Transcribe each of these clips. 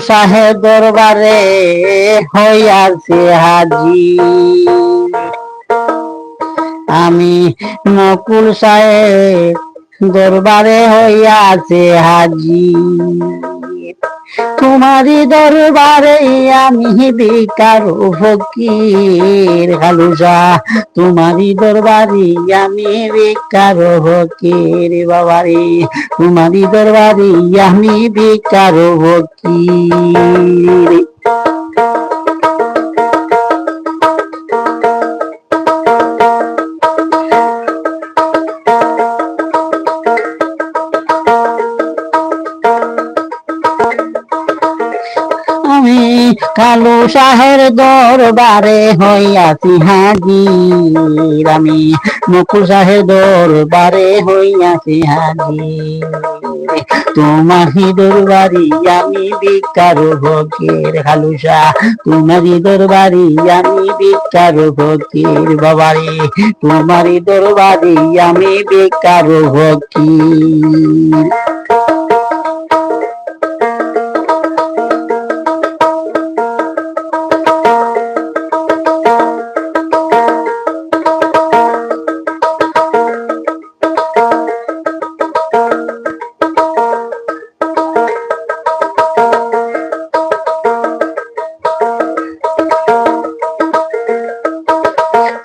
সাহেব দরবারে হইয়াছে হাজি, আমি নকুল সাহেব দরবারে হইয়াছে হাজি। তোমারি দরবারে আমি ভিখার ফকির খালুসা, তোমারি দরবারে আমি ভিখার ফকির বাবারে, তোমারি দরবারে আমি ভিখার ফকির। আমি কালু শাহের দরবারে হইয়াছি হাজির, আমি নকুল শাহের দরবারে হইয়াছি হাজির। তোমারি দরবারি আমি ভিখার ফকির খালুসা, তোমারি দরবারি আমি ভিখার ফকির বাবারে, তোমারি দরবারি আমি ভিখার ফকির।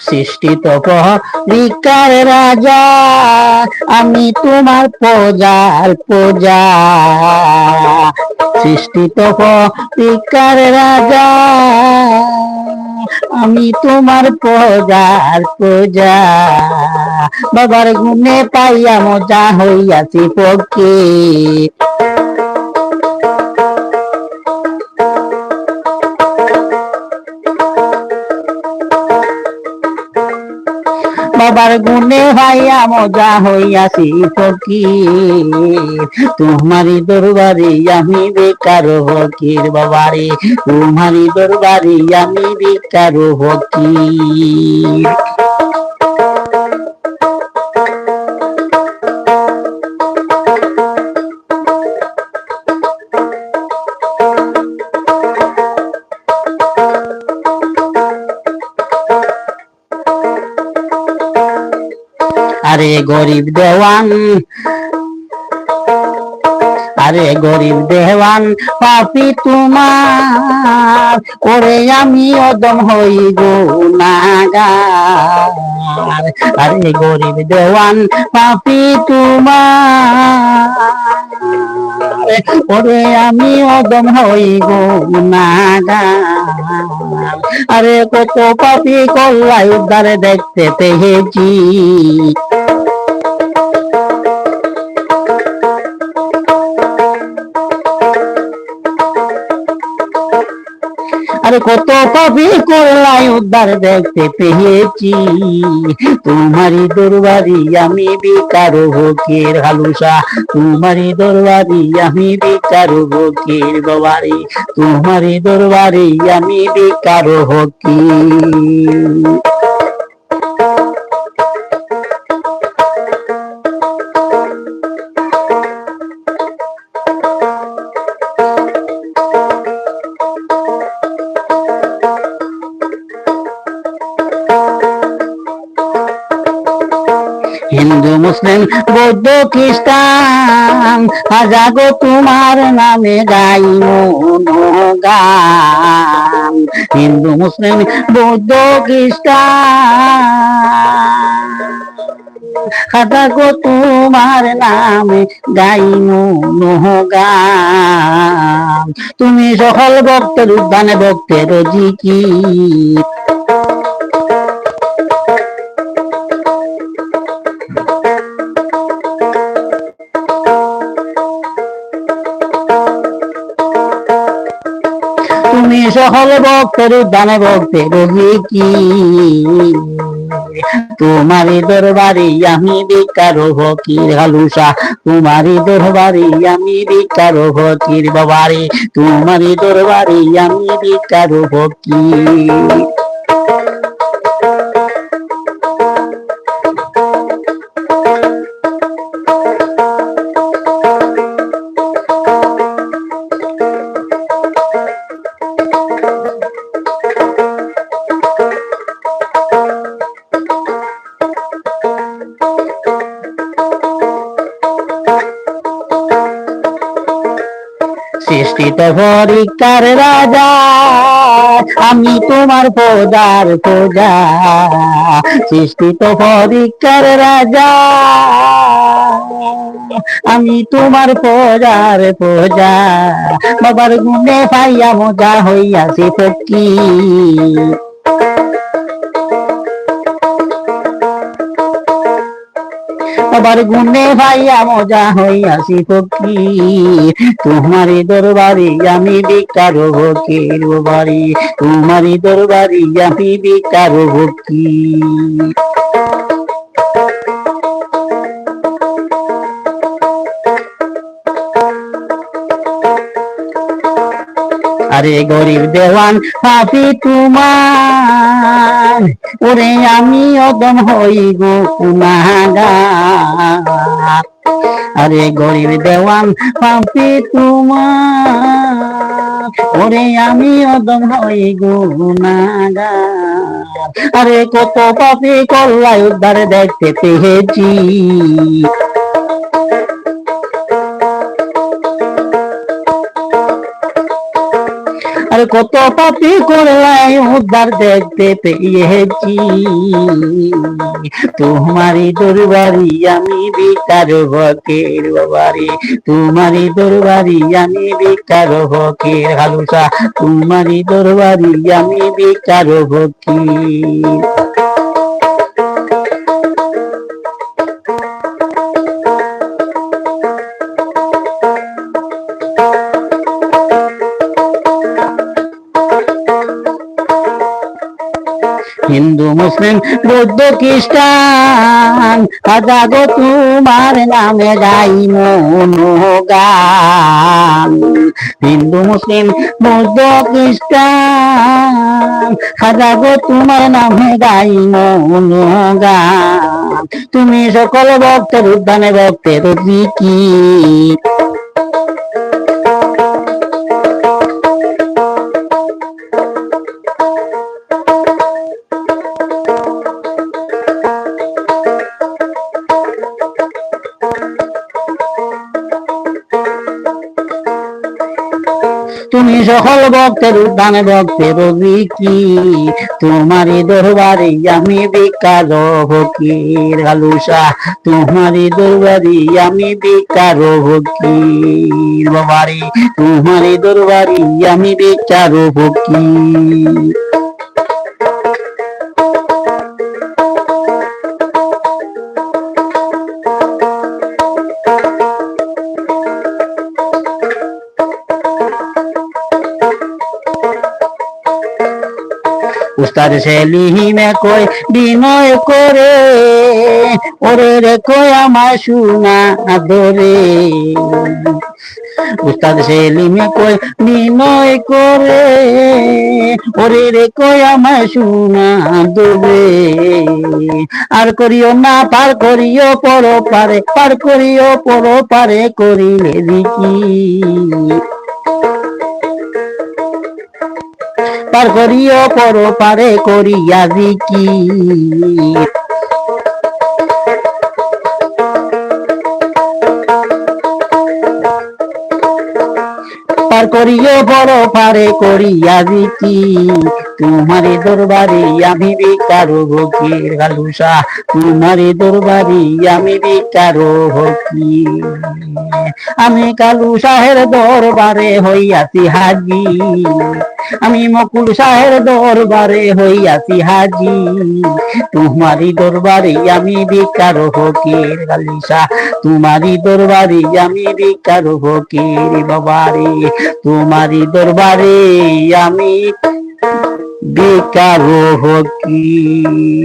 সৃষ্টি তপরিকার রাজা, আমি তোমার প্রজার প্রজা, সৃষ্টি তপরিকার রাজা, আমি তোমার প্রজার প্রজা। বাবার গুণে পাইয়া মজা হইয়াছি ফকির, বাবার গুণে ভাইয়া মজা হইয়াছি ফকির। তোমারি দরবারে আমি ভিখার ফকির বাবারে, তোমারি দরবারে আমি ভিখার ফকির। আরে গরিব দেওয়ান, আরে গরিব দেওয়ান পাপি তোমার, ওরে আমি অদম হই গুনাহগার। আরে গরিব দেওয়ান পাপি তোমার, ওরে আমি অদম হই গুনাহগার। আরে কত পাপি কল্লাই উদ্ধারে দেখতে পেয়েছি, আরে কত পাপি করলাই উদ্ধার দেখতে পেয়েছি। তোমারি দরবারি আমি ভিখার ফকির খালুসা, তোমারি দরবারি আমি ভিখার ফকির বাবারে, তোমারি দরবারি আমি ভিখার ফকির। হিন্দু মুসলিম বৌদ্ধ খ্রিস্টান, জাগো তোমার নামে গাই গান। হিন্দু মুসলিম বৌদ্ধ খ্রিস্টান, জাগো তোমার নামে গাই গান। তুমি সকল ভক্তের উদ্যানে ভক্তের জিকির, তুমি সকল ভক্তের উদ্যানে ভক্তের জিকির। তোমারি দরবারে আমি ভিখার ফকির খালুসা, তোমারি দরবারে আমি ভিখার ফকির বাবারে, তোমারি দরবারে আমি ভিখার ফকির। তো পরীক্ষার রাজা, আমি তোমার পূজার পূজা। সৃষ্টি তো পরীক্ষার রাজা, আমি তোমার পূজার পূজা। বাবার গুণে পাইয়া মজা হইয়াছি ফকির। বাবার গুণে ভাইয়া মজা হইয়াছি ফকির। তোমারই দরবারে আমি ভিক্ষার ফকির বাবারি, তোমারই দরবারে আমি ভিক্ষার ফকির। আরে গরিব দেওয়ান পাপি তোমার, ওরে আমি অদম হই গো গুনাহগার। আরে গরিব দেওয়ান পাপি তোমার, ওরে আমি অদম হই গো গুনাহগার। আরে কত পাপি কল্যাণ উদ্ধার দেখতে পেয়েছি। আর কত পাপি করলাই উদ্ধার দেখতে পেয়েছি। তোমারই দরবারি আমি ভিক্ষার ফকির বাবারে, তোমারই দরবারি আমি ভিক্ষার ফকির হালুসা, তোমারই দরবারি আমি ভিক্ষার ফকির। হিন্দু মুসলিম বৌদ্ধ খ্রিস্টান, আজাগো তোমার নামে গাই মনোগান। হিন্দু মুসলিম বৌদ্ধ খ্রিস্টান, আজাগো তোমার নামে গাই মনোগান। তুমি সকল ভক্তের উদ্যানে ভক্তের কি। তুমি সকল ভক্তের উদ্যানে ভক্তের কি, তোমারই দরবারে আমি ভিক্ষার ফকির হালুসা, তোমারই দরবারে আমি ভিক্ষার ফকির বাবারে, তোমারই দরবারে আমি ভিক্ষার ফকির। উস্তাদ সেলিমে কই বিনয় করে, ওরে রে কই আমার সোনা ধরে। উস্তাদ সেলিমে কই বিনয় করে, ওরে রে কই আমার সোনা ধরে। আর করিও না পার করিও পর পারে, পার করিও পর পারে করিলে দিকি। পার করিও পর পারে করিয়া জিকির। পার করিও বড় পারে করিয়া জিকির। তোমারই দরবারে আমি ভিক্ষার ফকির হালুসা, তোমারই দরবারে আমি ভিক্ষার ফকির। আমি কালু শাহের দরবারে হইয়াছি হাজি, আমি মকুল শাহের দরবারে হইয়াছি হাজি। তোমারই দরবারে আমি ভিক্ষার ফকির হালুসা, তোমারই দরবারে আমি ভিক্ষার ফকির বাবারে, তোমারই দরবারে আমি ভিক্ষার ফকির।